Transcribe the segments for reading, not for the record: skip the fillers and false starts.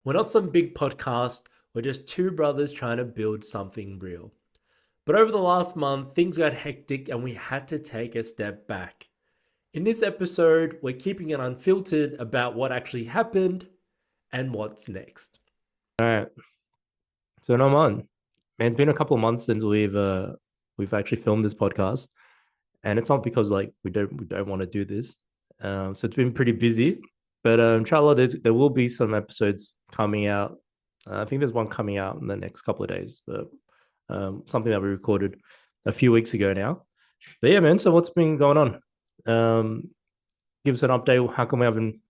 We're not some big podcast, we're just two brothers trying to build something real. But over the last month, things got hectic and we had to take a step back. In this episode, we're keeping it unfiltered about what actually happened and what's next. All right. So no man, it's been a couple of months since we've actually filmed this podcast, and it's not because like we don't want to do this. So it's been pretty busy, but inshallah, there will be some episodes coming out. I think there's one coming out in the next couple of days, but something that we recorded a few weeks ago now. But yeah, man. So what's been going on? Um, Give us an update. How come we haven't?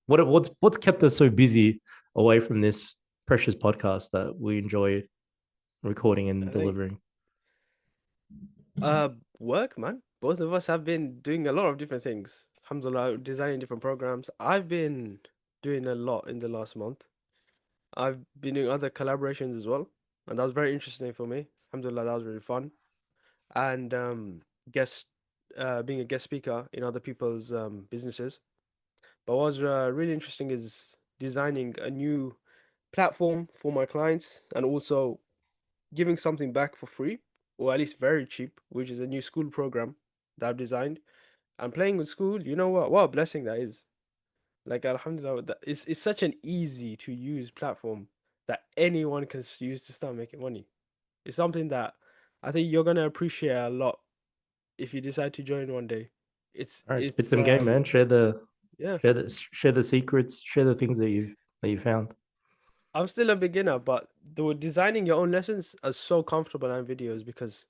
What's kept us so busy away from this precious podcast that we enjoy recording and I think delivering? uh work, man. Both of us have been doing a lot of different things. Alhamdulillah, designing different programs. I've been doing a lot in the last month. I've been doing other collaborations as well, and that was very interesting for me. Alhamdulillah, that was really fun. And guest being a guest speaker in other people's businesses. But what was really interesting is designing a new platform for my clients and also giving something back for free, or at least very cheap, which is a new school program that I've designed. And playing with school, you know what a blessing that is. Like Alhamdulillah, it's such an easy to use platform that anyone can use to start making money. It's something that I think you're gonna appreciate a lot if you decide to join one day. It's All right, spit it's some game, man. yeah. Share the secrets, share the things that you found. I'm still a beginner, but the designing your own lessons are so comfortable on videos because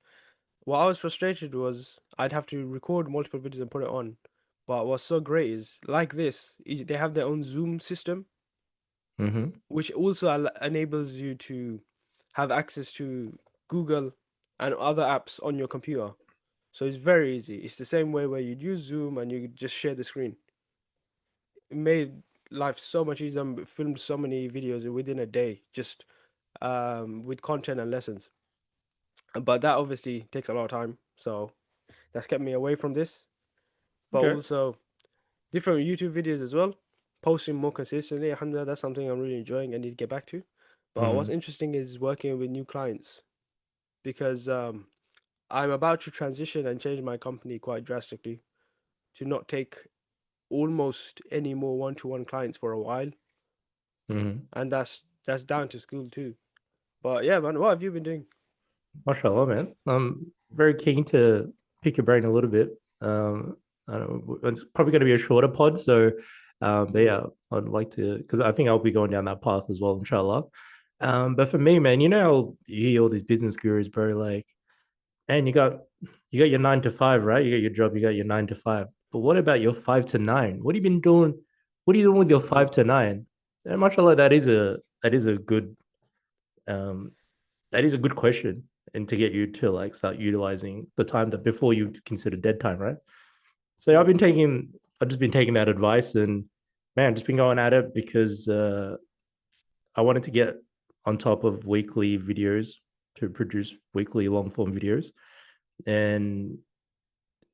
what I was frustrated was I'd have to record multiple videos and put it on. But what's so great is like this, they have their own Zoom system, Mm-hmm. which also enables you to have access to Google and other apps on your computer. So it's very easy. It's the same way where you'd use Zoom and you just share the screen. It made life so much easier. And filmed so many videos within a day, just with content and lessons. But that obviously takes a lot of time, so that's kept me away from this. But Okay. also different YouTube videos as well, posting more consistently. Alhamdulillah, that's something I'm really enjoying and need to get back to. But what's Mm-hmm. interesting is working with new clients because I'm about to transition and change my company quite drastically to not take almost any more one-to-one clients for a while, Mm-hmm. and that's down to school too. But yeah, man, what have you been doing? Mashallah, man. I'm very keen to pick your brain a little bit. I don't know, it's probably going to be a shorter pod, so but Yeah, yeah, I'd like to because I think I'll be going down that path as well, inshallah. But for me, man, you know, you hear all these business gurus, bro, like, and you got your 9 to 5, right? You got your job, you got your 9 to 5. But what about your 5 to 9? What have you been doing? What are you doing with your 5 to 9? And mashallah, that is a good um that is a good question, and to get you to like start utilizing the time that before you consider dead time, right? So yeah, I've just been taking that advice, and man, just been going at it because I wanted to get on top of weekly videos to produce weekly long form videos, and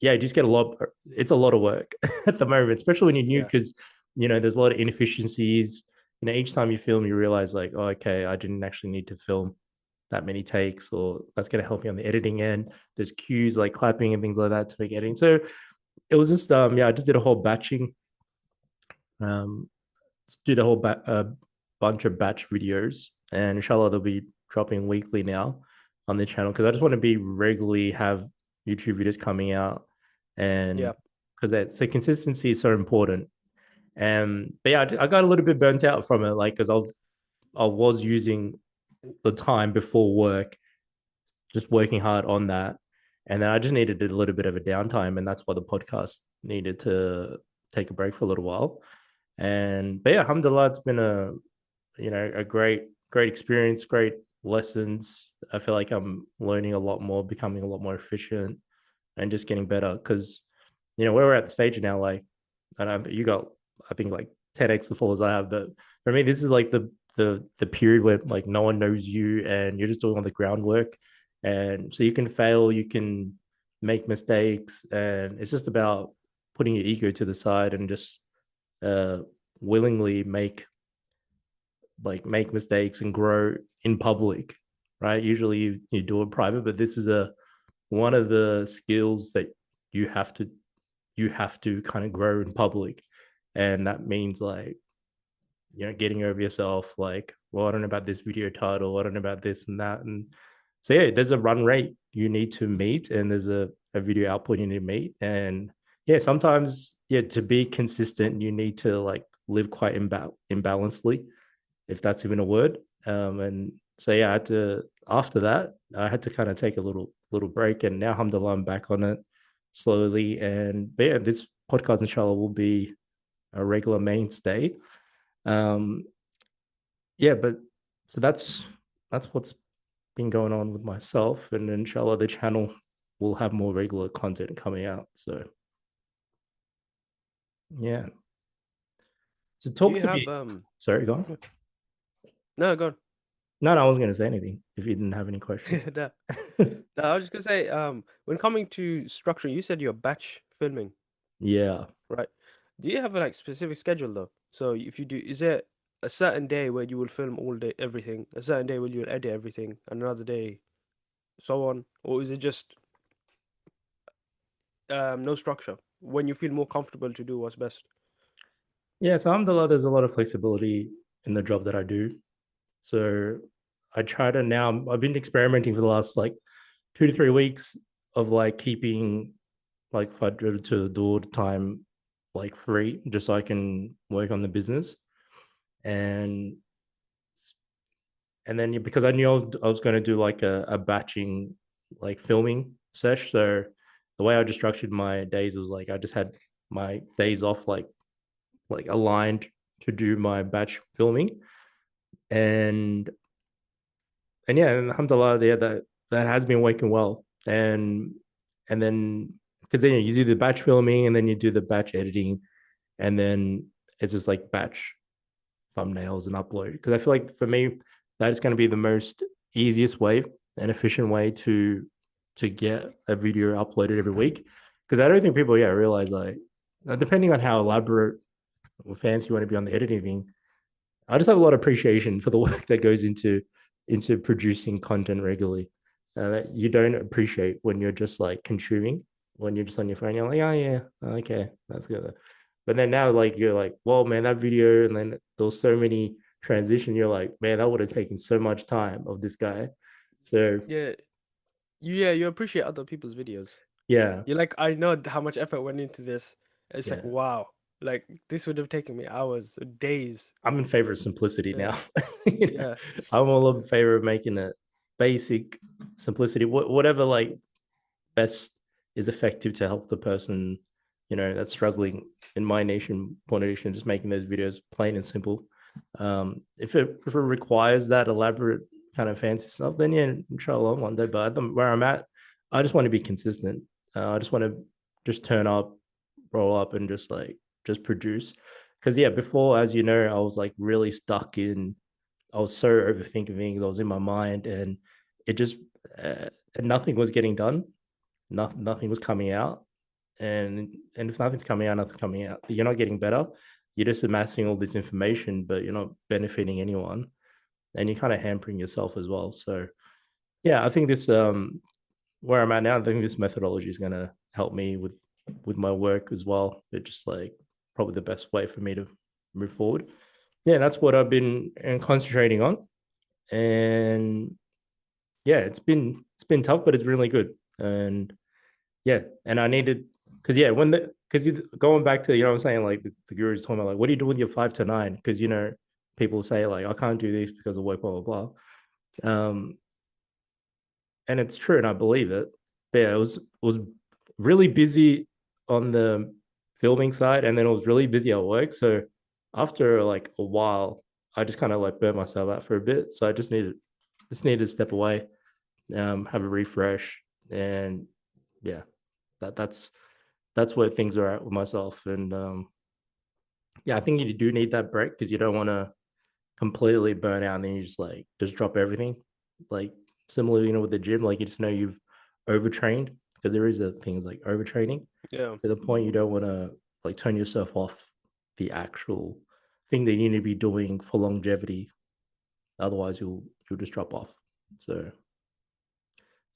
yeah, you just get a lot. It's a lot of work at the moment, especially when you're new, yeah, because there's a lot of inefficiencies. Each time you film, you realize like, oh, okay, I didn't actually need to film that many takes, or that's going to help you on the editing end. There's cues like clapping and things like that to make editing. So it was just yeah, I just did a whole batching, um, did a whole bunch of batch videos, and inshallah they'll be dropping weekly now on the channel because I just want to be regularly have YouTube videos coming out, and yeah, because the consistency is so important. And but yeah, I got a little bit burnt out from it, like because I was using the time before work just working hard on that. And then I just needed a little bit of a downtime. And that's why the podcast needed to take a break for a little while. And but yeah, alhamdulillah, it's been a great experience, great lessons. I feel like I'm learning a lot more, becoming a lot more efficient and just getting better. Cause where we're at the stage now, like I know you got I think like 10x the followers I have, but for me, this is like the period where like no one knows you and you're just doing all the groundwork. And so you can fail, you can make mistakes, and it's just about putting your ego to the side and just uh willingly make like make mistakes and grow in public, right? Usually you do it private, but this is a one of the skills that you have to you have to kind of grow in public. And that means like, getting over yourself, like, well, I don't know about this video title, I don't know about this and that. And so yeah, there's a run rate you need to meet, and there's a video output you need to meet. And yeah, sometimes, yeah, to be consistent, you need to like live quite imbalancedly, if that's even a word. And so yeah, I had to after that, I had to kind of take a little break, and now alhamdulillah, I'm back on it slowly. And but yeah, this podcast inshallah will be a regular mainstay. Um, yeah, but so that's what's been going on with myself, and inshallah the channel will have more regular content coming out. So yeah. So Do talk you to have me. Sorry, go on. no, go on. No, I wasn't going to say anything if you didn't have any questions. No, no, I was just gonna say, when coming to structuring, you said you're batch filming, Yeah. right? Do you have a like specific schedule though? So if you do, is there a certain day where you will film all day everything, a certain day where you will edit everything, and another day so on, or is it just no structure when you feel more comfortable to do what's best? Yeah, so alhamdulillah, there's a lot of flexibility in the job that I do. So I try to now, I've been experimenting for the last like 2 to 3 weeks of like keeping like Fajr to Dur time like free, just so I can work on the business. And then because I knew I was going to do like a batching like filming sesh. So the way I just structured my days was like I just had my days off like aligned to do my batch filming. And yeah, and alhamdulillah, yeah, that has been working well. And then because then you do the batch filming and then you do the batch editing, and then it's just like batch thumbnails and upload. Because I feel like for me, that is going to be the most easiest way and efficient way to get a video uploaded every week. Because I don't think people realize like depending on how elaborate or fancy you want to be on the editing thing, I just have a lot of appreciation for the work that goes into producing content regularly. That you don't appreciate when you're just like consuming, when you're just on your phone. You're like, oh yeah, okay, that's good. But then now, like you're like, well, man, that video, and then there was so many transition. You're like, man, that would have taken so much time of this guy. So Yeah, you appreciate other people's videos. yeah, You're like, I know how much effort went into this. It's like, yeah, wow, like this would have taken me hours, days. I'm in favor of simplicity Yeah, now. yeah, I'm all in favor of making it basic simplicity, whatever like best is effective to help the person, that's struggling in my nation, point of nation, just making those videos plain and simple. If it requires that elaborate kind of fancy stuff, then yeah, inshallah one day. But where I'm at, I just want to be consistent. I just want to just turn up, roll up, and just produce. Because yeah, before, as you know, I was like really stuck in. I was so overthinking things. I was in my mind, and it just nothing was getting done. Nothing was coming out, and if nothing's coming out, nothing's coming out. You're not getting better. You're just amassing all this information, but you're not benefiting anyone, and you're kind of hampering yourself as well. So yeah, I think this where I'm at now, I think this methodology is gonna help me with my work as well. It's just like probably the best way for me to move forward. Yeah, that's what I've been concentrating on, and yeah, it's been tough, but it's really good. And yeah, and I needed because yeah, because going back to what I'm saying, like the guru's talking about like what do you do with your 5 to 9? Because people say like I can't do this because of work, blah blah blah. And it's true, and I believe it. But yeah, it was really busy on the filming side, and then it was really busy at work. So after like a while, I just kind of like burnt myself out for a bit. So I just needed to step away, have a refresh, and yeah, that's where things are at with myself. And yeah, I think you do need that break because you don't want to completely burn out and then you just drop everything. Like similarly, with the gym, like you just know you've overtrained because there is a things like overtraining yeah, to the point you don't want to like turn yourself off the actual thing that you need to be doing for longevity. Otherwise, you'll just drop off. So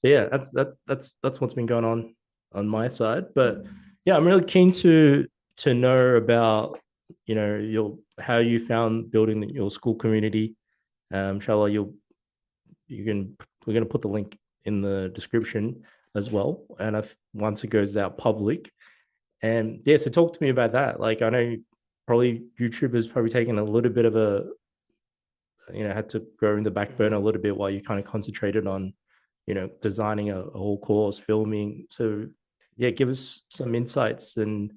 yeah, that's what's been going on my side. But yeah, I'm really keen to know about your how you found building your school community. Inshallah, you can we're going to put the link in the description as well, and if once it goes out public, and yeah, so talk to me about that. Like I know probably YouTube has probably taken a little bit of a had to go in the back burner a Mhm. little bit while you kind of concentrated on designing a whole course, filming. So yeah, give us some insights, and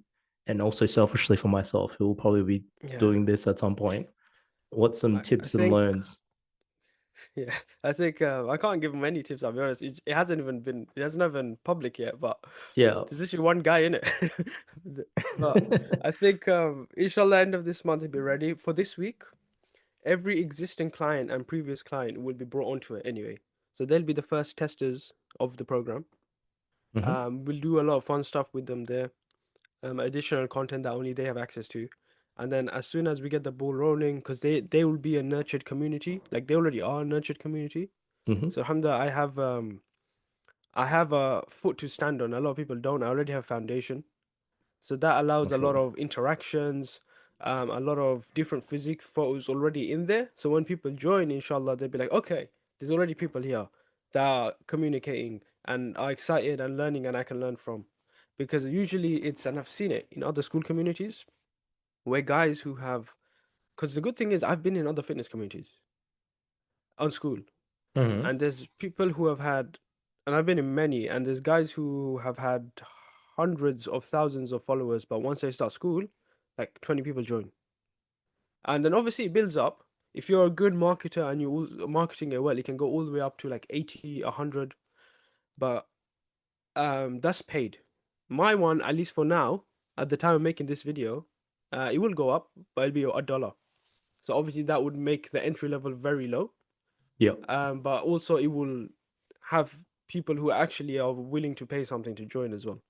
also selfishly for myself who will probably be Yeah, doing this at some point, what's some I tips and think learns? yeah, I think I can't give him any tips. I'll be honest. It hasn't even been it hasn't even public yet, but Yeah. there's literally one guy in it. But I think inshallah end of this month it'll be ready for this week. Every existing client and previous client will be brought onto it anyway. So they'll be the first testers of the program. Hmm. We'll do a lot of fun stuff with them there. Additional content that only they have access to. And then as soon as we get the ball rolling, because they will be a nurtured community, like they already are a nurtured community. Hmm. So alhamdulillah, I have a foot to stand on. A lot of people don't. I already have foundation. So that allows a lot Mashallah. of interactions, a lot of different physique photos already in there. So when people join, inshallah, they'll be like, okay, there's already people here that are communicating and are excited and learning, and I can learn from. Because usually it's, and I've seen it in other school communities, where guys who have, because the good thing is I've been in other fitness communities on school, Hmm. and there's people who have had, and I've been in many, and there's guys who have had hundreds of thousands of followers, but once they start school, like 20 people join, and then obviously it builds up. If you're a good marketer and you're marketing it well, it can go all the way up to like 80, 100, but that's paid. My one, at least for now, at the time of making this video, it will go up, but it'll be $1. So obviously that would make the entry level very low. Yeah. But also it will have people who actually are willing to pay something to join as well.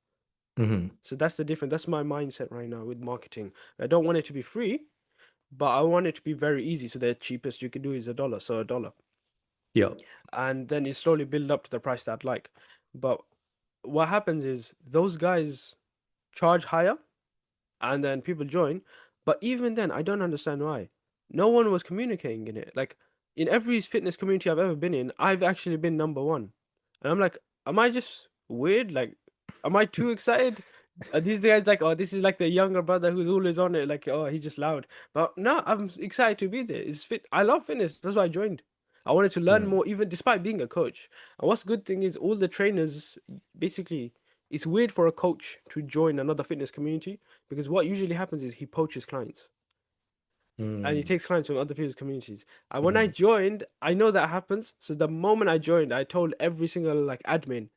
Hmm. So that's the difference. That's my mindset right now with marketing. I don't want it to be free, but I want it to be very easy. So the cheapest you can do is $1, so $1, Yeah. and then it slowly build up to the price that I'd like. But what happens is those guys charge higher, and then people join. But even then, I don't understand why. No one was communicating in it. Like in every fitness community I've ever been in, I've actually been number one. And I'm like, am I just weird? Like, am I too excited? Are these guys like, oh, this is like the younger brother who's always on it, like, oh, he's just loud. But no, I'm excited to be there. It's fit. I love fitness. That's why I joined. I wanted to learn Mm. more, even despite being a coach. And what's good thing is all the trainers basically it's weird for a coach to join another fitness community because what usually happens is he poaches clients and he Mm. takes clients from other people's communities. And when I Hmm. joined, I know that happens. So the moment I joined, I told every single like admin,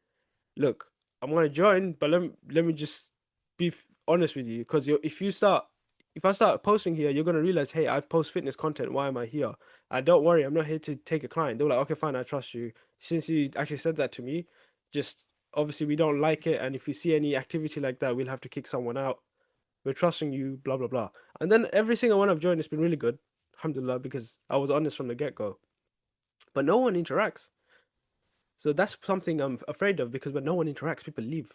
look, I'm gonna join, but let me just be honest with you because if I start posting here, you're gonna realize, hey, I've post fitness content. Why am I here? And don't worry, I'm not here to take a client. They were like, okay, fine, I trust you. Since you actually said that to me, just obviously we don't like it, and if we see any activity like that, we'll have to kick someone out. We're trusting you, blah blah blah. And then every single one I've joined has been really good, alhamdulillah, because I was honest from the get go. But no one interacts. So that's something I'm afraid of because when no one interacts, people leave.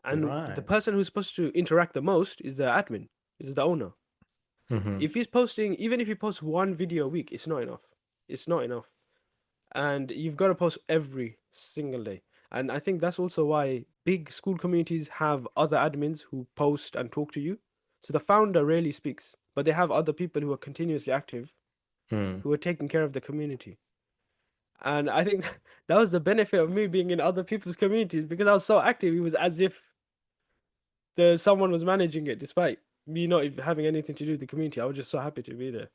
And the Right. person who's supposed to interact the most is the admin, is the owner. Hmm. If he's posting, even if he posts one video a week, it's not enough. It's not enough. And you've got to post every single day. And I think that's also why big school communities have other admins who post and talk to you. So the founder rarely speaks, but they have other people who are continuously active, Mm. who are taking care of the community. And I think that was the benefit of me being in other people's communities because I was so active. It was as if someone was managing it, despite me not having anything to do with the community. I was just so happy to be there.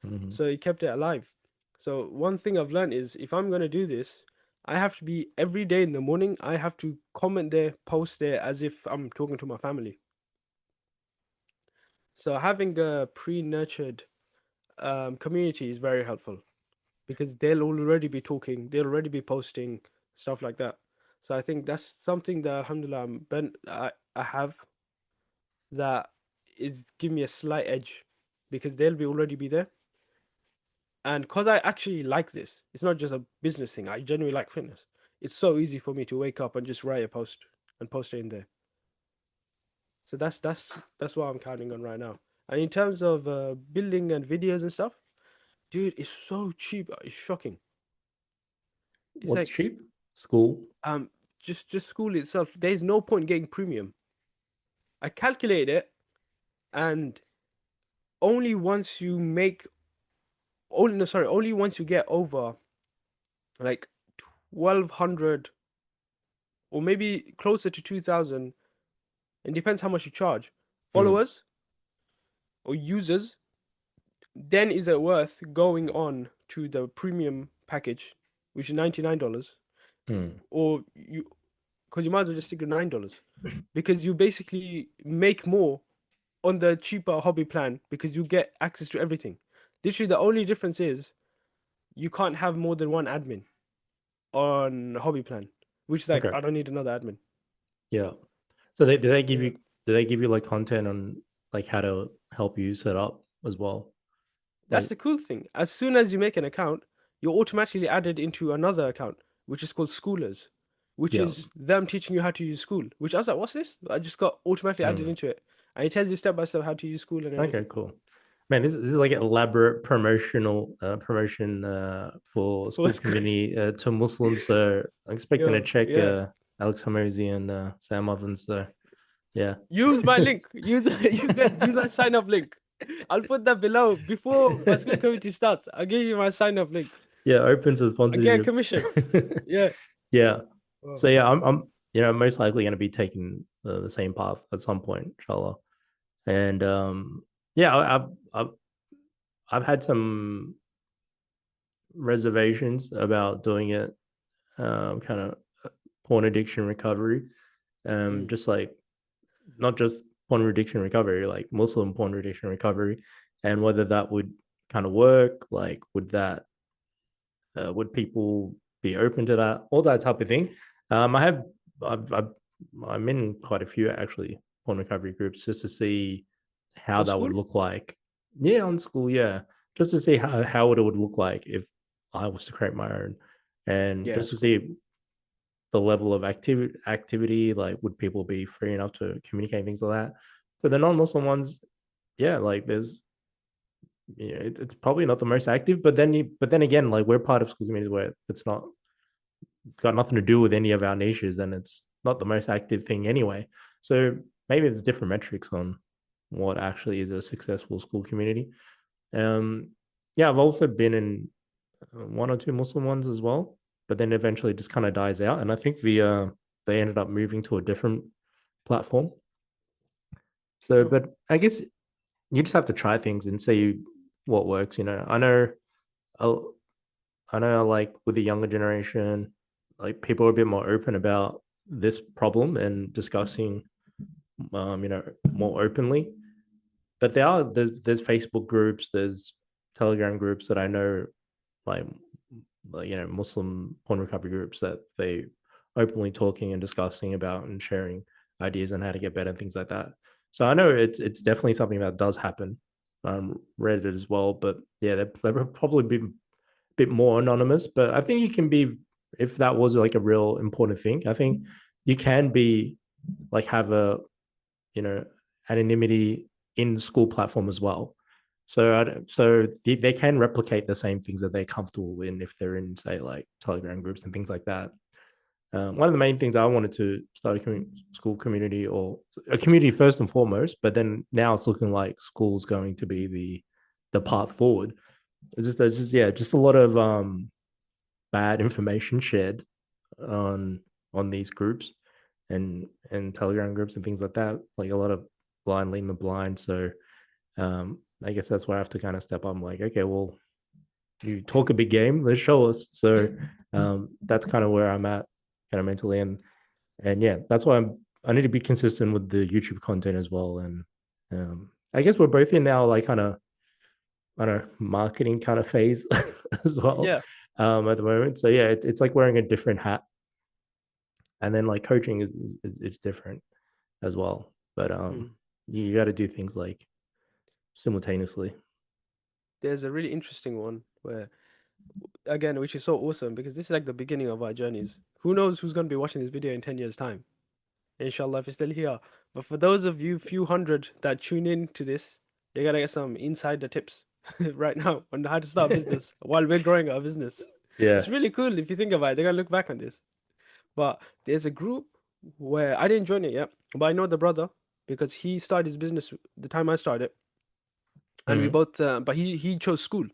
Hmm. So it kept it alive. So one thing I've learned is if I'm gonna do this, I have to be every day in the morning. I have to comment there, post there, as if I'm talking to my family. So having a pre-nurtured community is very helpful because they'll already be talking, they'll already be posting stuff like that. So I think that's something that alhamdulillah I have that is give me a slight edge because they'll be already be there. And because I actually like this, it's not just a business thing. I genuinely like fitness. It's so easy for me to wake up and just write a post and post it in there. So that's what I'm counting on right now. And in terms of building and videos and stuff, dude, it's so cheap. It's shocking. It's What's like cheap? School. um just school itself. There's no point getting premium. I calculated it, and only once you make only no sorry only once you get over like 1,200 or maybe closer to 2,000. It depends how much you charge. Mm, Followers or users, then is it worth going on to the premium package, which is $99, mm. or you because you might as well just stick to $9 because you basically make more on the cheaper hobby plan because you get access to everything. Literally, the only difference is you can't have more than one admin on hobby plan, which is like Okay. I don't need another admin. Yeah. So they do they give Yeah. you do they give you like content on like how to help you set up as well? That's Like, the cool thing. As soon as you make an account, you're automatically added into another account, which is called Schoolers, which yeah. is them teaching you how to use School. Which I was like, what's this? I just got automatically added Mm. into it, and it tells you step by step how to use School and Okay, everything. cool. Man, this is like an elaborate promotion for For school school, community to Muslims. So I'm expecting to yo, check yeah. Alex Hormozy and Sam Ovens. So yeah. Use my link. Use you guys use my sign up link. I'll put that below before my school community starts. I'll give you my sign up link. Yeah, open to I get a sponsorship. commission. Yeah. Yeah. Oh So yeah, man. I'm most likely going to be taking the same path at some point, inshallah. And yeah, I've had some reservations about doing it, kind of porn addiction recovery, Mm. just like not just porn addiction recovery, like Muslim porn addiction recovery, and whether that would kind of work. Like, would people be open to that? All that type of thing. I have I've I'm in quite a few actually porn recovery groups just to see how On that would school? look like. Yeah, on school, yeah, just to see how it would look like if I was to create my own, and Yeah, just that's to cool. see the level of activity. Like, would people be free enough to communicate things like that? So the non-Muslim ones, yeah, like there's it's probably not the most active, but then again, like we're part of school communities where it's not got nothing to do with any of our niches, and it's not the most active thing anyway. So maybe there's different metrics on what actually is a successful school community. Um, yeah, I've also been in one or two Muslim ones as well, but then eventually just kind of dies out. And I think they ended up moving to a different platform. So, Oh, but I guess you just have to try things and see what works. I'll, I know, like with the younger generation, like people are a bit more open about this problem and discussing, more openly. But there's Facebook groups, there's Telegram groups that I know, like Muslim porn recovery groups that they openly talking and discussing about and sharing ideas on how to get better and things like that. So I know it's definitely something that does happen. Reddit as well, but yeah, they're probably be bit more anonymous, but I think you can be, if that was like a real important thing, I think you can be like have a you know anonymity in the school platform as well. So they can replicate the same things that they're comfortable in if they're in, say, like Telegram groups and things like that. One of the main things I wanted to start a school community, or a community first and foremost, but then now it's looking like school's going to be the path forward. There's just yeah, just a lot of bad information shared on these groups and Telegram groups and things like that. Like a lot of blind leading the blind. So I guess that's where I have to kind of step up. I'm like, okay, well, you talk a big game, let's show us. So that's kind of where I'm at, kind of mentally, and yeah, that's why I need to be consistent with the YouTube content as well. And I guess we're both in now, like kind of I don't know, marketing kind of phase as well, yeah. at the moment. So yeah, it's like wearing a different hat, and then like coaching is it's different as well. But Mm. you got to do things like simultaneously. There's a really interesting one. where again, which is so awesome because this is like the beginning of our journeys. Who knows who's going to be watching this video in 10 years' time? Inshallah, if you're still here. But for those of you, few hundred that tune in to this, you're gonna get some insider tips right now on how to start a business while we're growing our business. Yeah. It's really cool if you think about it. They're gonna look back on this. But there's a group where I didn't join it yet, but I know the brother because he started his business the time I started, and we Mhm. both. But he chose school,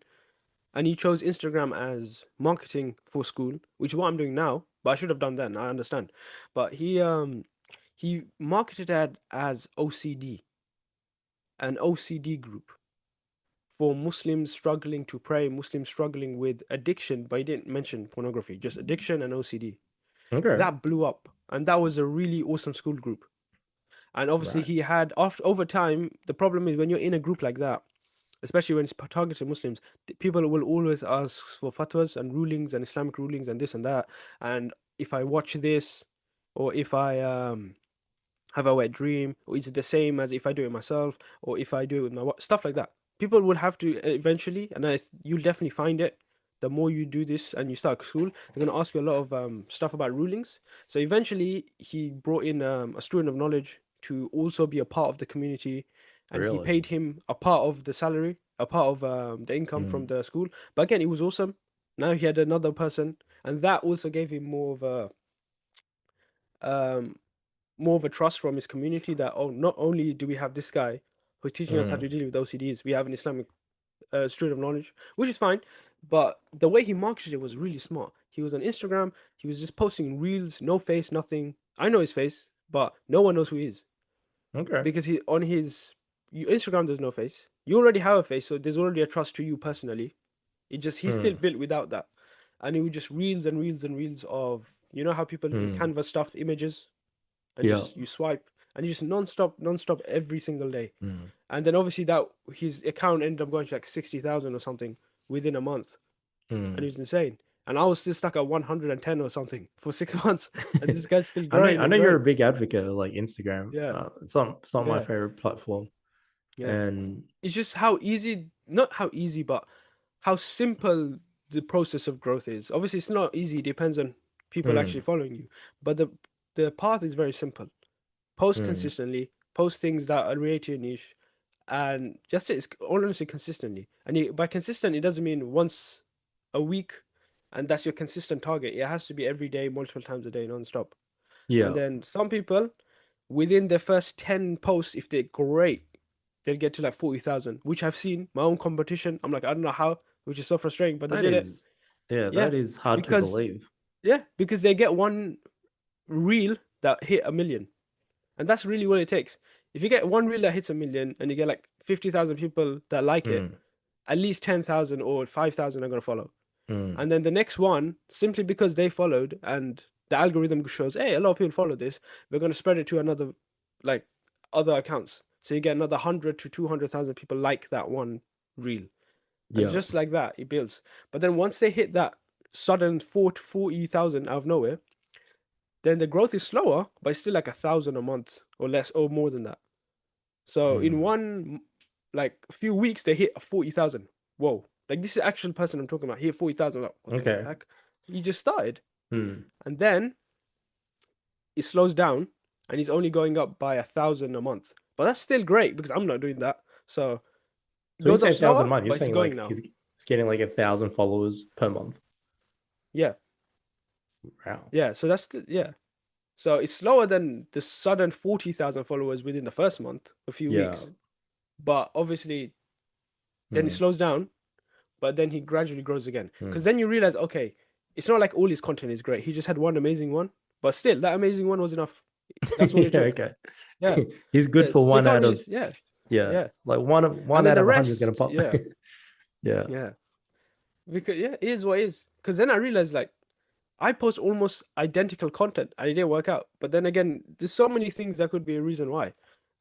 and he chose Instagram as marketing for school, which is what I'm doing now. But I should have done then. I understand, but he marketed it as OCD, an OCD group for Muslims struggling to pray, Muslims struggling with addiction, but he didn't mention pornography, just addiction and OCD. Okay. That blew up, and that was a really awesome school group. And obviously, Right. he had after over time. The problem is when you're in a group like that, especially when it's targeted Muslims, people will always ask for fatwas and rulings and Islamic rulings and this and that. And if I watch this, or if I have a wet dream, or is it the same as if I do it myself, or if I do it with my stuff like that? People will have to eventually, and you'll definitely find it. The more you do this and you start school, they're going to ask you a lot of stuff about rulings. So eventually, he brought in a student of knowledge to also be a part of the community, and he Really? paid him a part of the salary, a part of the income from Mm. the school. But again, it was awesome. Now he had another person, and that also gave him um, more of a trust from his community that, oh, not only do we have this guy who's teaching us how to Mm. deal with OCDs, we have an Islamic student of knowledge, which is fine. But the way he marketed it was really smart. He was on Instagram, he was just posting reels, no face, nothing. I know his face, but no one knows who he is Okay. because he on his Instagram there's no face. You already have a face, so there's already a trust to you personally. It just he's still Mm. built without that, and it was just reels and reels and reels of how people do Mm. Canva stuff, images, and Yeah. just you swipe and you just non-stop every single day. Mm. And then obviously that his account ended up going to like 60,000 or something within a month, and it Mm. was insane. And I was still stuck at 110 or something for 6 months, and this guy's still I know. growing I and know you're a growing. big advocate of like Instagram. Yeah, It's not my yeah, favorite platform, yeah. and It's just how easy, not how easy, but how simple the process of growth is. Obviously, it's not easy. It depends on people actually mm. following you, but the path is very simple. Post Mm. consistently, post things that are related to your niche, and just it's honestly consistently. And by consistent, it doesn't mean once a week, and that's your consistent target. It has to be every day, multiple times a day, non-stop. And Yeah. then some people, within their first 10 posts, if they're great, they'll get to like 40,000, which I've seen my own competition. I'm like, I don't know how, which is so frustrating, but they That did it. is, yeah, Yeah, that is hard to because believe. because they get one reel that hit a million. And that's really what it takes. If you get one reel that hits a million and you get like 50,000 people that like it, Mm. at least 10,000 or 5,000 are going to follow. Mm. And then the next one, simply because they followed and the algorithm shows, hey, a lot of people follow this, we're going to spread it to another, like other accounts. So you get another 100 to 200,000 people like that one reel. And Yeah. just like that, it builds. But then once they hit that sudden 40,000 out of nowhere, then the growth is slower, but it's still like 1,000 a month or less or more than that. So in Mm. one like a few weeks they hit 40,000. Whoa. Like this is the actual person I'm talking about. He hit 40,000. Like, what the Okay. heck? He just started. Mm. And then it slows down and he's only going up by 1,000 a month. But that's still great because I'm not doing that. So it So when you goes say up 1,000 a slower, month, you're but it's saying going like now. he's getting like 1,000 followers per month. Yeah. Wow. Yeah. So yeah. So it's slower than the sudden 40,000 followers within the first month, a few Yeah. weeks. But obviously then it Mm. slows down, but then he gradually grows again. Because Mm. then you realize, okay, it's not like all his content is great. He just had one amazing one, but still, that amazing one was enough. That's all it Yeah. took. Okay. Yeah, He's good yeah. for So you one can't out really, of, yeah, yeah, yeah. like one And one then out the of 100 is gonna rest, pop. yeah, Yeah. yeah. Because yeah, it is what it is. Because then I realized like I post almost identical content and it didn't work out. But then again, there's so many things that could be a reason why.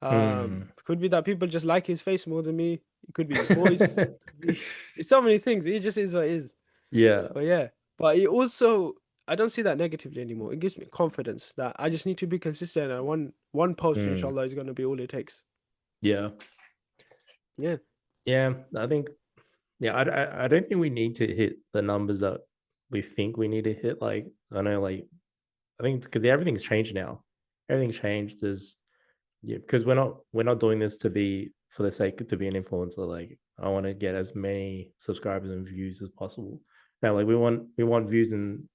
Mm. Could be that people just like his face more than me. It could be his voice. Could be it's so many things. It just is what it is. Yeah. But yeah, but it also I don't see that negatively anymore. It gives me confidence that I just need to be consistent and one post Mm. inshallah is gonna be all it takes. Yeah. Yeah. Yeah. I think Yeah, I don't think we need to hit the numbers that we think we need to hit. Like, I know, like, I think because everything's changed now. Everything's changed. Yeah, because we're not doing this to be for the sake to be an influencer. Like, I want to get as many subscribers and views as possible. Now, like, we want views and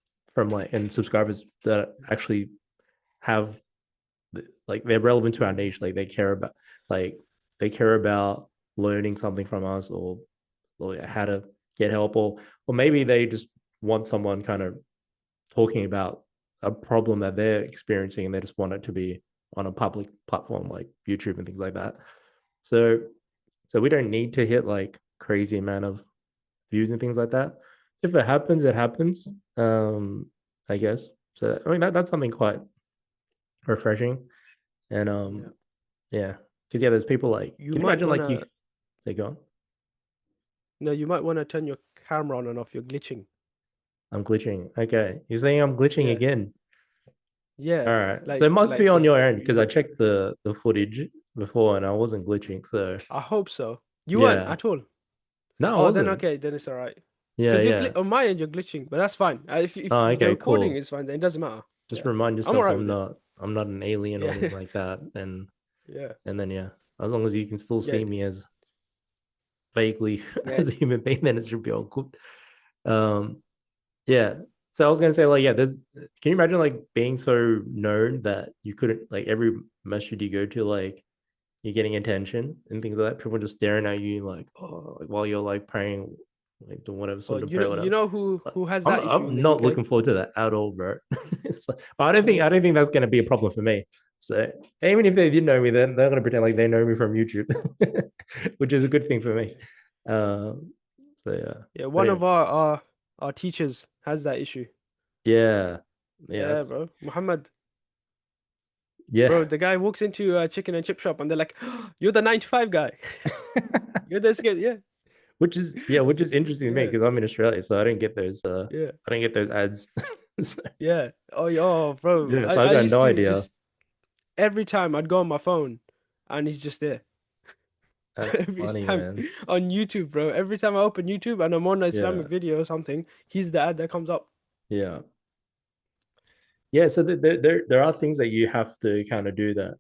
subscribers that actually have like they're relevant to our niche. Like, like they care about learning something from us, or how to get help, or maybe they just want someone kind of talking about a problem that they're experiencing, and they just want it to be on a public platform like YouTube and things like that. So we don't need to hit like crazy amount of views and things like that. If it happens, it happens. I guess. So I mean that's something quite refreshing. And yeah. Because there's people like, You can you might imagine like you wanna say go on? no, you might wanna turn your camera on and off. You're glitching. I'm glitching. Okay. You're saying I'm glitching Yeah, again. All yeah. right. So it must be Like on the your end because I you. checked the footage before and I wasn't glitching. So I hope so. You weren't yeah. at all. No, I Oh, then wasn't. okay, then it's all right. Yeah, Because yeah. on my end you're glitching, but that's fine. If Oh, the okay, recording cool. is fine, then it doesn't matter. Just Yeah, remind I'm yourself alright with it. I'm not an alien or Yeah, anything like that. yeah, And then yeah. As long as you can still yeah, see me as vaguely yeah. as a human being, then it should be all good. Um yeah. So I was gonna say, like, yeah, can you imagine like being so known that you couldn't, like, every masjid you go to, like, you're getting attention and things like that. People just staring at you like, oh, like while you're like praying, like doing whatever, Well, something to pray, you whatever. know But who has I'm that issue I'm in the not UK? looking forward to that at all, bro. It's like, but Yeah, I don't think that's gonna be a problem for me. So even if they did know me, then they're gonna pretend like they know me from YouTube, which is a good thing for me. Uh, so yeah, yeah. but One anyway, of our teachers has that issue. yeah, yeah, Yeah, bro. Muhammad, yeah. bro. The guy walks into a chicken and chip shop, and they're like, "You're the 95 guy. You're the skin." Yeah, Which is interesting to me yeah, because I'm in Australia, so I don't get those. yeah, I don't get those ads. So, yeah. Oh, bro. yeah, I so I I got used no to idea. just every time I'd go on my phone, and he's just there. That's Every funny, time man. on YouTube, bro. Every time I open YouTube and I'm on an Yeah, Islamic video or something, he's the ad that comes up. yeah, yeah. So there are things that you have to kind of do that.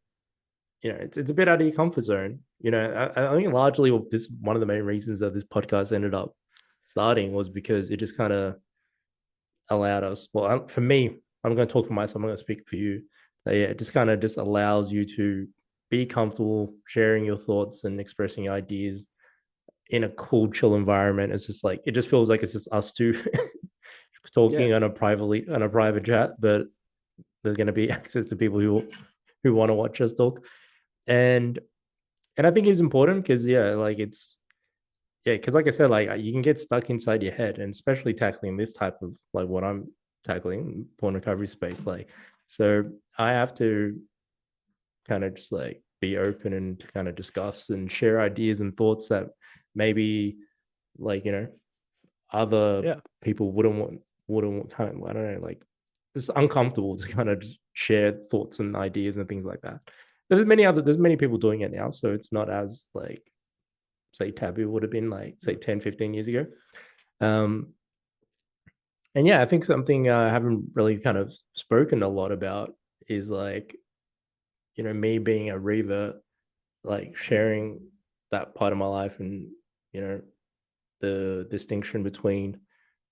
It's a bit out of your comfort zone. I think largely this one of the main reasons that this podcast ended up starting was because it just kind of allowed us. Well, for me, I'm going to talk for myself. I'm going to speak for you. That, yeah, it just kind of just allows you to be comfortable sharing your thoughts and expressing ideas in a cool, chill environment. It's just like it just feels like it's just us two Yeah, talking on a private chat, but there's going to be access to people who want to watch us talk. And I think it's important because because like I said, like you can get stuck inside your head, and especially tackling this type of like what I'm tackling, porn recovery space. Like, so I have to kind of just like be open and to kind of discuss and share ideas and thoughts that maybe, like, other yeah. people wouldn't want, kind of, I don't know, like, it's uncomfortable to kind of just share thoughts and ideas and things like that. There's many people doing it now, so it's not as like, say, taboo would have been like, say, 10-15 years ago. um and yeah, I think something I haven't really kind of spoken a lot about is like, me being a revert, like sharing that part of my life, and you know the distinction between,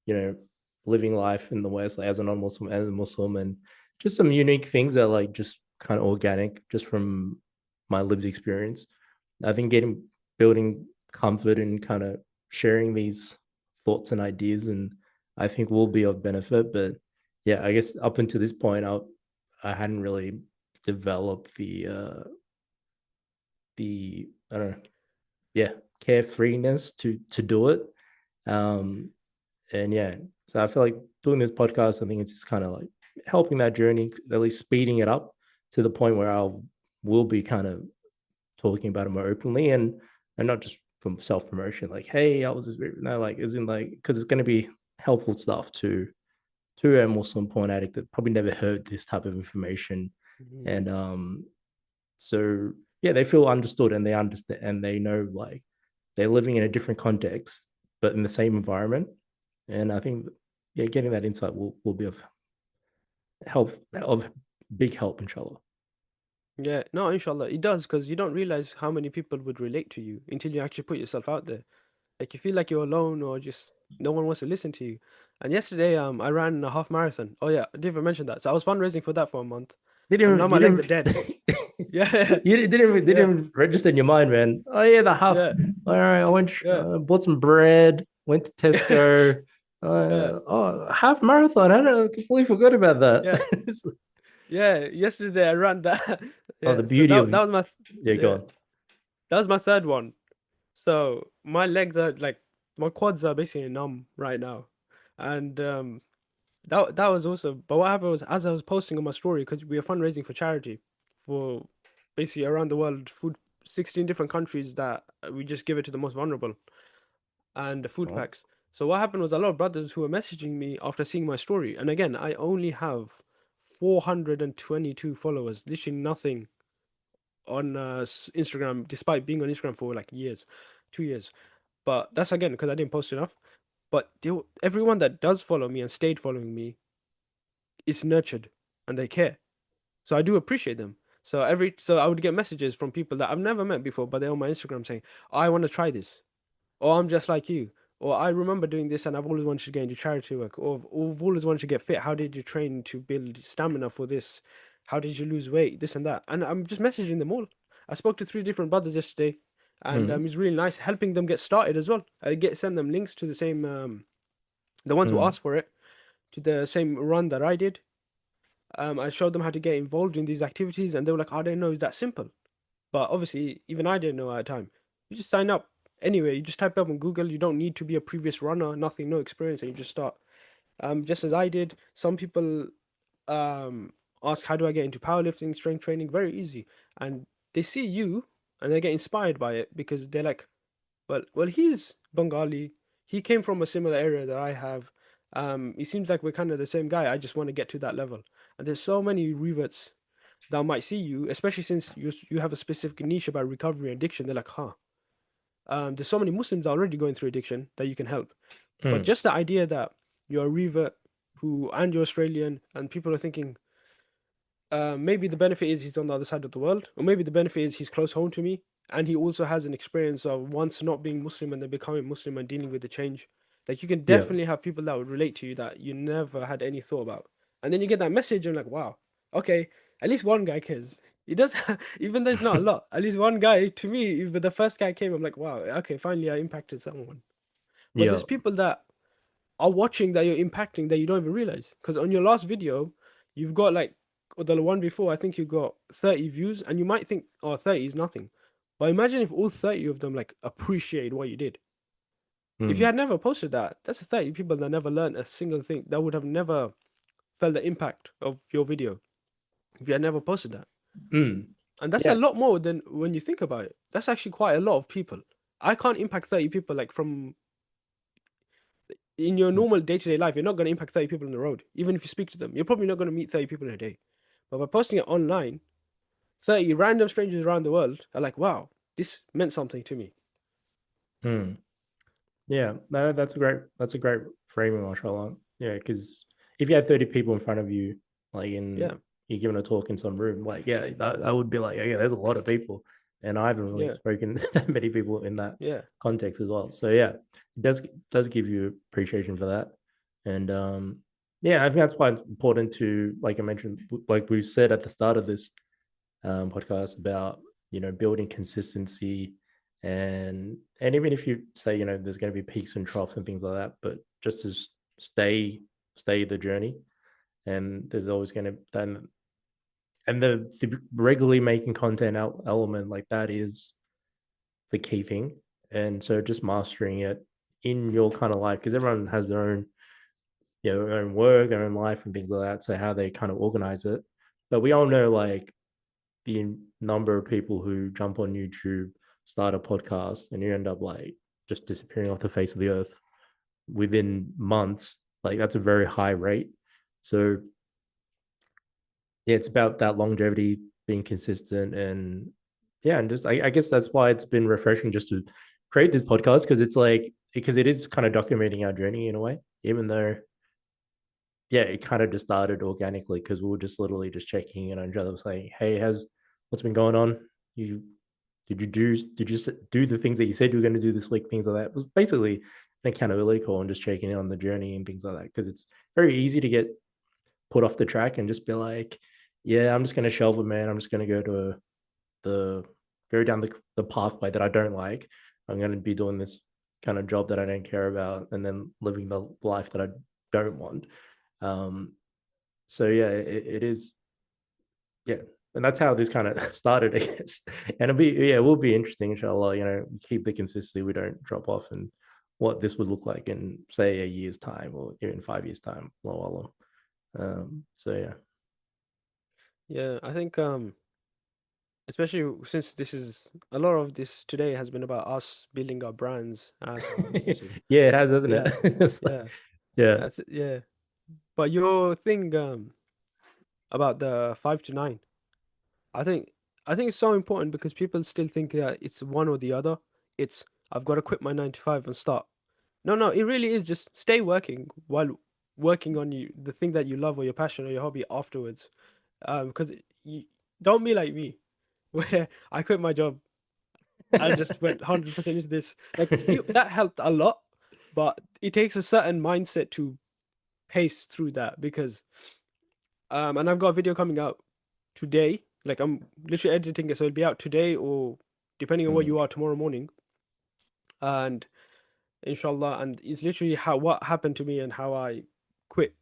you know, living life in the West, like, as a non-Muslim, as a Muslim, and just some unique things that, like, just kind of organic, just from my lived experience. I think building comfort and kind of sharing these thoughts and ideas, and I think will be of benefit. But yeah, I guess up until this point, I hadn't really developed the I don't know, yeah, carefreeness to do it. Um, and yeah, so I feel like doing this podcast, I think it's just kind of like helping that journey, at least speeding it up to the point where I will be kind of talking about it more openly, and not just from self promotion, like, hey, I was this, no, like, isn't like, because it's going to be helpful stuff to a Muslim porn addict that probably never heard this type of information. Mhm. And so yeah, they feel understood, and they understand, and they know, like, they're living in a different context but in the same environment. And I think, yeah, getting that insight will be of big help, inshallah. Yeah, no, inshallah, it does because you don't realize how many people would relate to you until you actually put yourself out there. Like you feel like you're alone or just no one wants to listen to you. And yesterday, I ran a half marathon. Oh yeah, I didn't even mention that. So I was fundraising for that for a month, and now Didn't my you legs didn't are dead. Yeah, you didn't yeah, even register in your mind, man. Oh yeah, the half. yeah, All right, I went yeah, bought some bread, went to Tesco. yeah, Oh, half marathon. I completely forgot about yeah, that. yeah. Yesterday I ran that. Oh, the Yeah, so beauty of that was my yeah, go yeah, on. that was my third one. So my legs are like my quads are basically numb right now, and that was also. But what happened was as I was posting on my story because we are fundraising for charity for basically around the world, food 16 different countries that we just give it to the most vulnerable and the food Oh. packs. So what happened was a lot of brothers who were messaging me after seeing my story, and again I only have 422 followers, literally nothing on Instagram, despite being on Instagram for like years, 2 years. But that's again because I didn't post enough. But everyone that does follow me and stayed following me is nurtured and they care. So I do appreciate them. So I would get messages from people that I've never met before, but they're on my Instagram saying, "I want to try this," or "I'm just like you," or "I remember doing this and I've always wanted to get into charity work," or "I've always wanted to get fit. How did you train to build stamina for this? How did you lose weight? This and that." And I'm just messaging them all. I spoke to 3 different brothers yesterday, and Mm, it's really nice helping them get started as well. I send them links to the same the ones who mm, asked for it to the same run that I did. I showed them how to get involved in these activities, and they were like, "I didn't know it's that simple." But obviously, even I didn't know at the time. You just sign up anyway. You just type it up on Google. You don't need to be a previous runner, nothing, no experience, and you just start. Just as I did. Some people um ask, "How do I get into powerlifting, strength training?" Very easy, and they see you and they get inspired by it because they're like, well, he's Bengali. He came from a similar area that I have. It seems like we're kind of the same guy. I just want to get to that level. And there's so many reverts that might see you, especially since you have a specific niche about recovery and addiction. They're like, huh. There's so many Muslims already going through addiction that you can help. But mm. just the idea that you're a revert who and you're Australian and people are thinking, maybe the benefit is he's on the other side of the world, or maybe the benefit is he's close home to me, and he also has an experience of once not being Muslim and then becoming Muslim and dealing with the change. Like you can Yeah. definitely have people that would relate to you that you never had any thought about, and then you get that message and like, wow, okay, at least one guy cares. He does, even though it's not a lot. At least one guy. To me, if the first guy came, I'm like, wow, okay, finally I impacted someone. But Yeah. there's people that are watching that you're impacting that you don't even realize. Because on your last video, you've got like, or the one before, I think you got 30 views, and you might think, oh, 30 is nothing. But imagine if all 30 of them like appreciate what you did. If you Mm, had never posted that, that's 30 people that never learned a single thing, that would have never felt the impact of your video if you had never posted that. mm. And that's a Yeah. lot more than when you think about it. That's actually quite a lot of people. I can't impact 30 people like from in your normal day-to-day life. You're not going to impact 30 people on the road. Even if you speak to them, you're probably not going to meet 30 people in a day. But by posting it online, 30 random strangers around the world are like, wow, this meant something to me. Mm. Yeah, no, that's a great framing, mashallah. Yeah, because if you had 30 people in front of you, like Yeah, you're giving a talk in some room, like yeah, that would be like, yeah, there's a lot of people. And I haven't really yeah, spoken to that many people in that yeah, context as well. So yeah, it does give you appreciation for that. And yeah, I think that's why it's important to, like I mentioned, like we said at the start of this podcast about building consistency and even if you say there's going to be peaks and troughs and things like that, but just to stay the journey, and there's always going to then and the regularly making content element like that is the key thing. And so just mastering it in your kind of life, because everyone has their own their own work, their own life and things like that, so how they kind of organize it. But we all know, like, the number of people who jump on YouTube, start a podcast, and you end up like just disappearing off the face of the earth within months. Like that's a very high rate. So yeah, it's about that longevity, being consistent, and yeah, and just I guess that's why it's been refreshing just to create this podcast, because it's like because it is kind of documenting our journey in a way, even though yeah, it kind of just started organically because we were just literally just checking in on each other, saying, "Hey, what's been going on? You did you do the things that you said you were going to do this week? Things like that." It was basically an accountability call and just checking in on the journey and things like that, because it's very easy to get put off the track and just be like, "Yeah, I'm just going to shelve it, man. I'm just going to the go down the pathway that I don't like. I'm going to be doing this kind of job that I don't care about, and then living the life that I don't want." Um, so yeah, it is, yeah, and that's how this kind of started, I guess. And it will be interesting, inshallah. Keep the consistency, we don't drop off, and what this would look like in say a year's time or even 5 years time. Wallah. So yeah. Yeah, I think especially since this is a lot of this today has been about us building our brands as our businesses. Yeah, it has, doesn't it? Yeah, It's like, yeah, yeah. that's it. Yeah, but your thing about the 5 to 9, I think I think it's so important because people still think that it's one or the other. It's I've got to quit my 9 to 5 and start. No, no, it really is just stay working while working on the thing that you love or your passion or your hobby afterwards. Because you don't be like me, where I quit my job. I just went 100% into this. Like that helped a lot, but it takes a certain mindset to pace through that because and I've got a video coming out today. Like I'm literally editing it, so it'll be out today or depending on where Mm, you are tomorrow morning. And inshallah, and it's literally how what happened to me and how I quit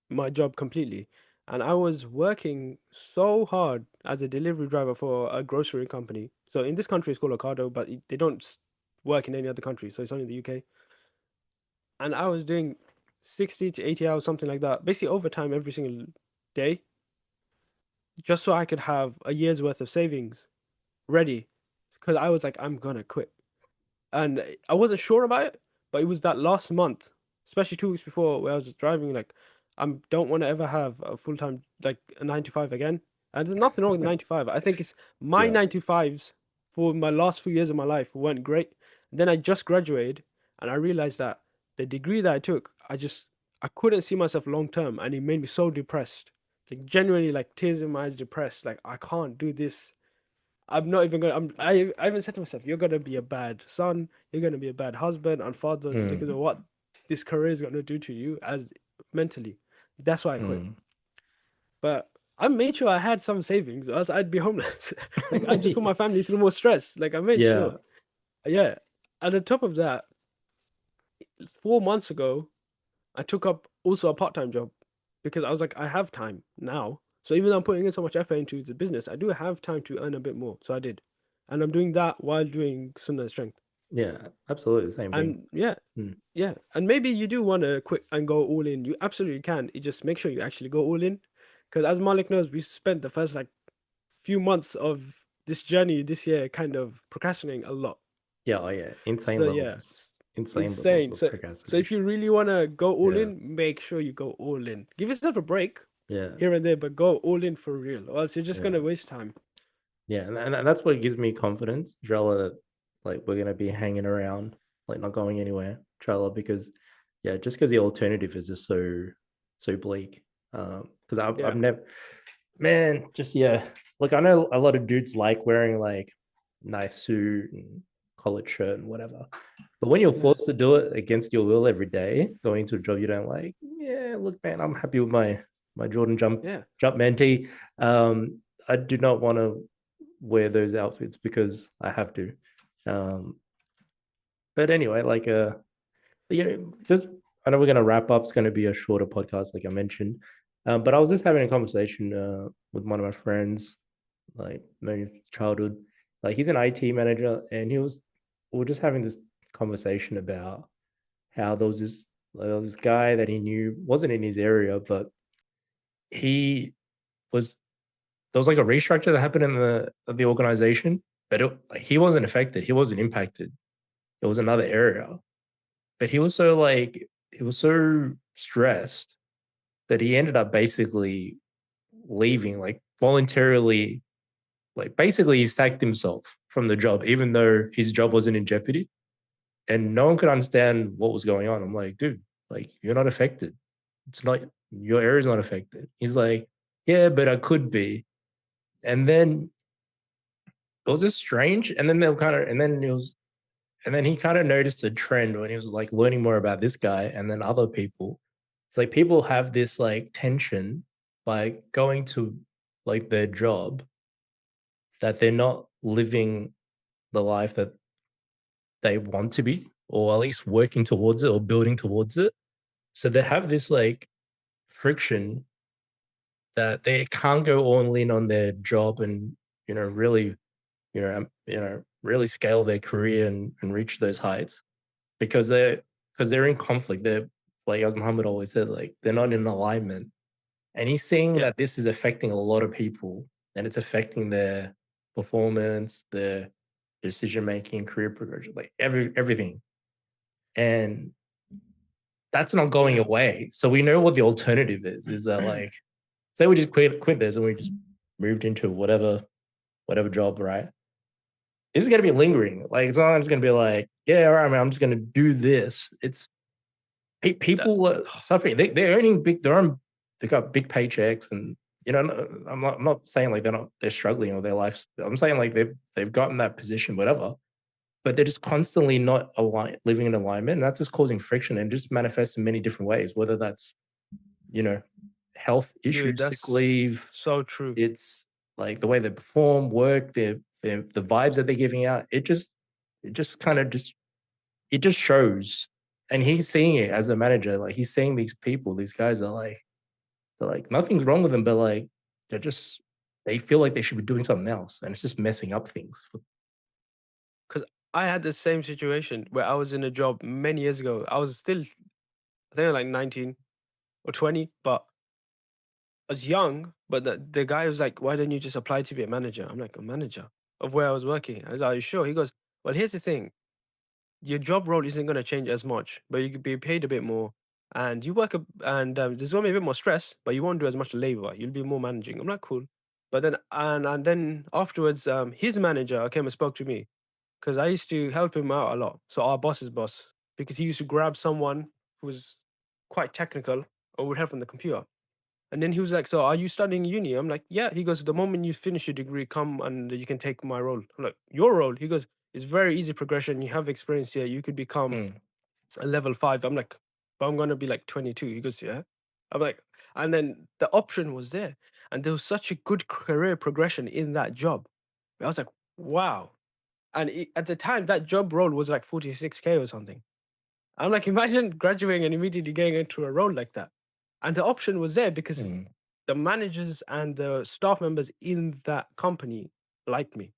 my job completely. And I was working so hard as a delivery driver for a grocery company. So in this country, it's called Ocado, but they don't work in any other country. So it's only in the UK. And I was doing 60 to 80 hours, something like that, basically overtime every single day, just so I could have a year's worth of savings ready. Because I was like, I'm gonna quit. And I wasn't sure about it, but it was that last month, especially 2 weeks before, where I was driving. Like, I don't want to ever have a full time like a 9 to 5 again. And there's nothing wrong with the 9 to 5. I think it's my yeah. 9 to 5s for my last few years of my life weren't great. And then I just graduated, and I realized that the degree that I took, I couldn't see myself long term, and it made me so depressed. Like genuinely, like tears in my eyes, depressed. Like I can't do this. I'm not even gonna. I even said to myself, "You're gonna be a bad son. You're gonna be a bad husband and father because Mm, of what this career is gonna do to you as mentally." That's why I quit. mm. But I made sure I had some savings, or else I'd be homeless. Like I just put my family through more stress. Like I made Yeah. sure. Yeah. And on top of that, 4 months ago, I took up also a part-time job because I was like, I have time now. So even though I'm putting in so much effort into the business, I do have time to earn a bit more. So I did. And I'm doing that while doing Sunnah Strength. Yeah, absolutely the same thing. And yeah, Mm. yeah. And maybe you do want to quit and go all in. You absolutely can. You just make sure you actually go all in. Because as Malik knows, we spent the first like few months of this journey this year kind of procrastinating a lot. Yeah, oh yeah, So yeah, insane levels insane. of So if procrastination. you really want to go all Yeah, in, make sure you go all in. Give yourself a break yeah, here and there, but go all in for real, or else you're just yeah, gonna waste time. yeah, and that's what gives me confidence, inshallah, that like we're gonna be hanging around, like not going anywhere, inshallah, because yeah, just because the alternative is just so bleak. Because I've Yeah, never, man, just yeah. Like I know a lot of dudes like wearing like nice suit and collared shirt and whatever. But when you're yeah, forced to do it against your will every day, going to a job you don't like, yeah, look, man, I'm happy with my Jordan yeah, jump man tee. I do not want to wear those outfits because I have to. Um, but anyway, like just I know we're gonna wrap up. It's gonna be a shorter podcast, like I mentioned. But I was just having a conversation with one of my friends, like my childhood. Like he's an IT manager, and we were just having this conversation about how there was this guy that he knew wasn't in his area, but he was there was like a restructure that happened in the organization, but like, he wasn't affected, he wasn't impacted. It was another area, but he was so stressed that he ended up basically leaving, like voluntarily, like basically he sacked himself from the job, even though his job wasn't in jeopardy. And no one could understand what was going on. I'm like, dude, like you're not affected. It's not your area's not affected. He's like, yeah, but I could be. And then it was just strange. And then they'll kind of, and then he kind of noticed a trend when he was like learning more about this guy and then other people. It's like people have this like tension by going to like their job that they're not living the life that they want to be, or at least working towards it or building towards it. So they have this like friction that they can't go all in on their job and really really scale their career and reach those heights because they're in conflict. They're like as Muhammad always said, like they're not in alignment. And he's seeing Yeah, that this is affecting a lot of people and it's affecting their performance, their decision making, career progression, like everything. And that's not going yeah, away. So we know what the alternative is that like say we just quit this and we just moved into whatever job, right? This is gonna be lingering. Like it's not just gonna be like, yeah, all right, man, I'm just gonna do this. It's that, people are suffering. They're earning big. They got big paychecks, and I'm not saying like they're struggling or their lives. I'm saying like they've gotten that position, whatever. But they're just constantly not living in alignment, and that's just causing friction and just manifests in many different ways. Whether that's you know health dude, issues, sick that's leave. so true. It's like the way they perform, work, the vibes that they're giving out. It just kind of just it just shows. And he's seeing it as a manager. Like he's seeing these people, these guys are like, they're like nothing's wrong with them, but like they're just they feel like they should be doing something else, and it's just messing up things. Because I had the same situation where I was in a job many years ago. I was still, I think, like 19 or 20, but I was young. But the guy was like, "Why don't you just apply to be a manager?" I'm like, "A manager of where I was working?" I was like, "Are you sure?" He goes, "Well, here's the thing. Your job role isn't going to change as much, but you could be paid a bit more, and you work and there's going to be a bit more stress, but you won't do as much labor. You'll be more managing." I'm like, "Cool." But then and then afterwards, his manager came and spoke to me because I used to help him out a lot. So our boss's boss, because he used to grab someone who was quite technical or would help on the computer. And then he was like, "So are you studying uni?" I'm like, "Yeah." He goes, "The moment you finish your degree, come and you can take my role." I'm like, "Your role?" He goes, "It's very easy progression. You have experience here. You could become Mm, a level 5." I'm like, "But I'm gonna be like 22." He goes, "Yeah." I'm like, and then the option was there. And there was such a good career progression in that job. I was like, wow. And at the time, that job role was like 46K or something. I'm like, imagine graduating and immediately getting into a role like that. And the option was there because mm, the managers and the staff members in that company liked me.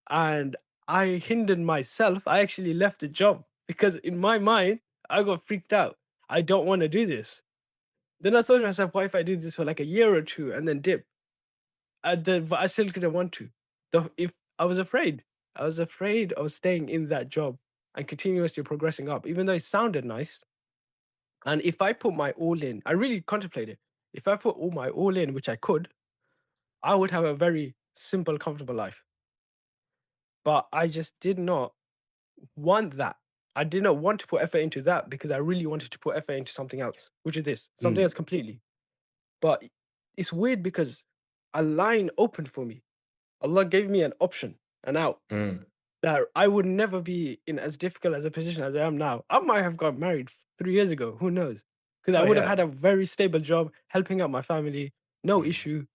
And I hindered myself. I actually left the job because in my mind, I got freaked out. I don't want to do this. Then I thought to myself, what if I do this for like a year or two and then dip? But I still didn't want to. If I was afraid, I was afraid of staying in that job and continuously progressing up, even though it sounded nice. And if I put my all in, I really contemplated. If I put all my all in, which I could, I would have a very simple, comfortable life. But I just did not want that. I did not want to put effort into that because I really wanted to put effort into something else, which is this, something mm, else completely. But it's weird because a line opened for me. Allah gave me an option, an out, mm. that I would never be in as difficult as a position as I am now. I might have got married 3 years ago. Who knows? Because I Oh would have yeah. had a very stable job, helping out my family, no Mm, issue.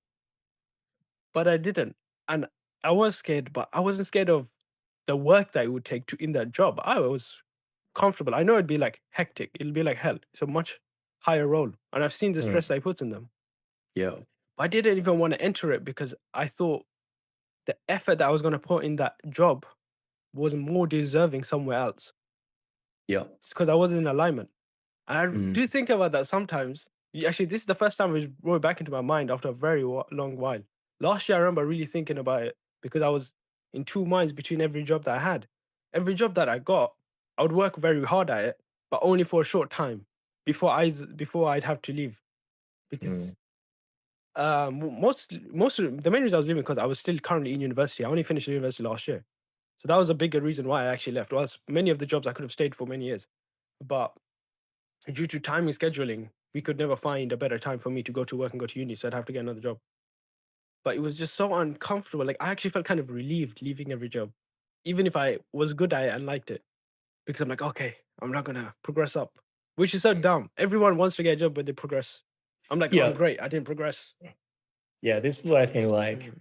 But I didn't, and I was scared. But I wasn't scared of the work that it would take to in that job. I was comfortable. I know it'd be like hectic. It'll be like hell. It's a much higher role, and I've seen the stress mm. I put in them. Yeah. But I didn't even want to enter it because I thought the effort that I was going to put in that job was more deserving somewhere else. Yeah. It's because I wasn't in alignment. And I Mm, do think about that sometimes. Actually, this is the first time it brought back into my mind after a very long while. Last year, I remember really thinking about it because I was in two minds between every job that I had. Every job that I got, I would work very hard at it, but only for a short time before I'd have to leave. mm, Because most of the main reason I was leaving because I was still currently in university. I only finished university last year. So that was a bigger reason why I actually left. Whilst many of the jobs I could have stayed for many years, but due to timing scheduling, we could never find a better time for me to go to work and go to uni. So I'd have to get another job. But it was just so uncomfortable. Like I actually felt kind of relieved leaving every job, even if I was good at it and liked it, because I'm like, okay, I'm not gonna progress up, which is so dumb. Everyone wants to get a job where they progress. I'm like, oh, I'm Yeah. great. I didn't progress. Yeah, this is what I think. Like, Mm.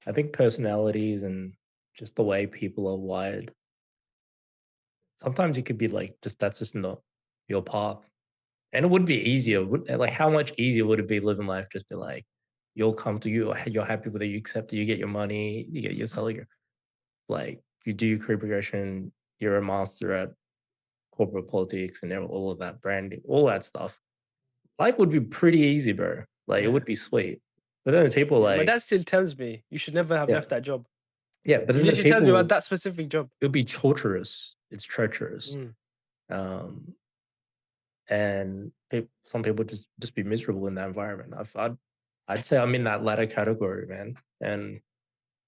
I think personalities and just the way people are wired. Sometimes it could be like just that's just not your path, and it would be easier. Like, how much easier would it be living life? Just be like, you'll come to you, you're happy with it, you accept it, you get your money, you get your salary. Like, you do your career progression, you're a master at corporate politics and all of that branding, all that stuff. Life would be pretty easy, bro. Like, it Yeah. would be sweet. But then the people Yeah. My like, dad still tells me you should never have yeah, left that job. yeah. But He then the literally tells me about people, that specific job. it would be torturous. It's treacherous. Mm. Um, and some people just be miserable in that environment. I'd say I'm in that latter category, man. And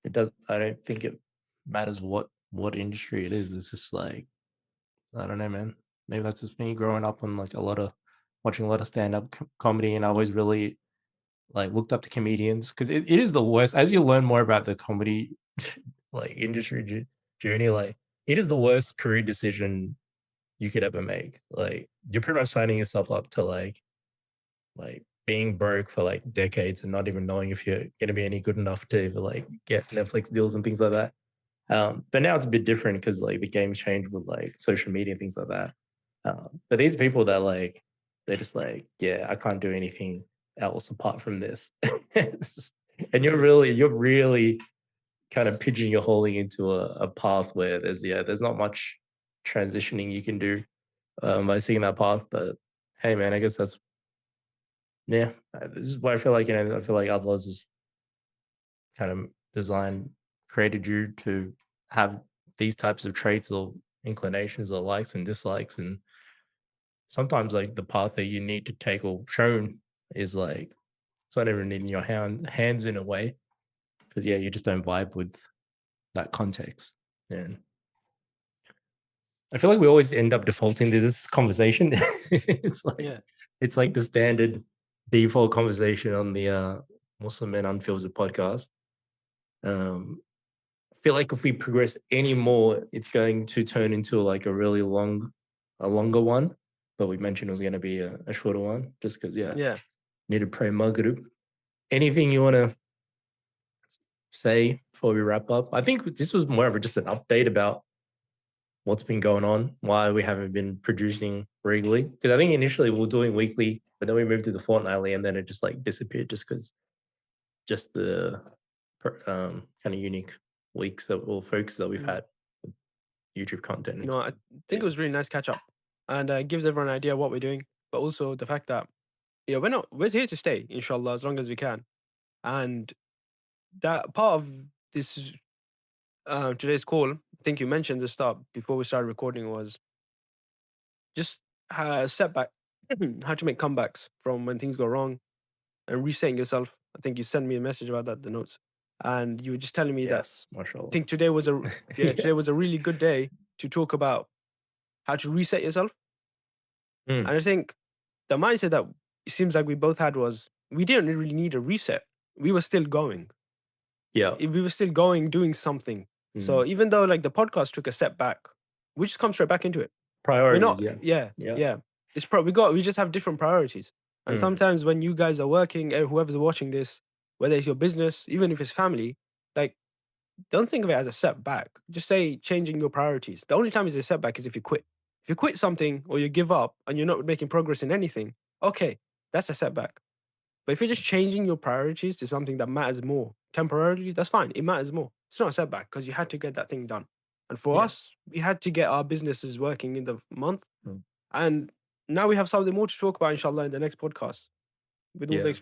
it does. I don't think it matters what industry it is. It's just like, I don't know, man. Maybe that's just me growing up on like watching a lot of stand up comedy, and I always really like looked up to comedians because it is the worst. As you learn more about the comedy like industry journey, like it is the worst career decision you could ever make. Like, you're pretty much signing yourself up to like being broke for like decades and not even knowing if you're gonna be any good enough to even like get Netflix deals and things like that. But now it's a bit different because like the game's changed with like social media and things like that. But these people that like they're just like, yeah, I can't do anything else apart from this. And you're really kind of pigeonholing into a path where there's not much transitioning you can do by seeing that path. But hey, man, I guess that's yeah. This is why I feel like I feel like Outlaws is kind of designed created you to have these types of traits or inclinations or likes and dislikes, and sometimes like the path that you need to take or shown is like it's not even in your hands in a way because yeah, you just don't vibe with that context. And I feel like we always end up defaulting to this conversation. it's like Yeah. it's like the standard default conversation on the Muslim and Unfiltered podcast. I feel like if we progress any more, it's going to turn into like a longer one. But we mentioned it was going to be a shorter one, just because Yeah. need to pray Maghrib. Anything you want to say before we wrap up? I think this was more of just an update about what's been going on, why we haven't been producing regularly. Because I think initially we were doing weekly, but then we moved to the fortnightly, and then it just like disappeared just because the kind of unique weeks that or focus that we've Mm. had with YouTube content. No, I think it was really nice catch up, and gives everyone an idea what we're doing, but also the fact that we're here to stay, inshallah, as long as we can. And that part of this today's call, I think you mentioned the start before we started recording, was just setback, how to make comebacks from when things go wrong and resetting yourself. I think you sent me a message about that, the notes, and you were just telling me that Yes, mashallah. I think today was today was a really good day to talk about how to reset yourself. Mm, And I think the mindset that it seems like we both had was we didn't really need a reset. We were still going. yeah. We were still going, doing something. So even though like the podcast took a setback, we just come straight back into it. We're Priorities, not, yeah. yeah, Yeah. yeah. We just have different priorities. And Mm, sometimes when you guys are working, whoever's watching this, whether it's your business, even if it's family, like don't think of it as a setback. Just say changing your priorities. The only time it's a setback is if you quit. If you quit something or you give up and you're not making progress in anything, okay, that's a setback. But if you're just changing your priorities to something that matters more temporarily, that's fine. It matters more. It's not a setback because you had to get that thing done. And for Yeah. us, we had to get our businesses working in the month. Mm. And now we have something more to talk about, inshallah, in the next podcast with all the Yeah. experience.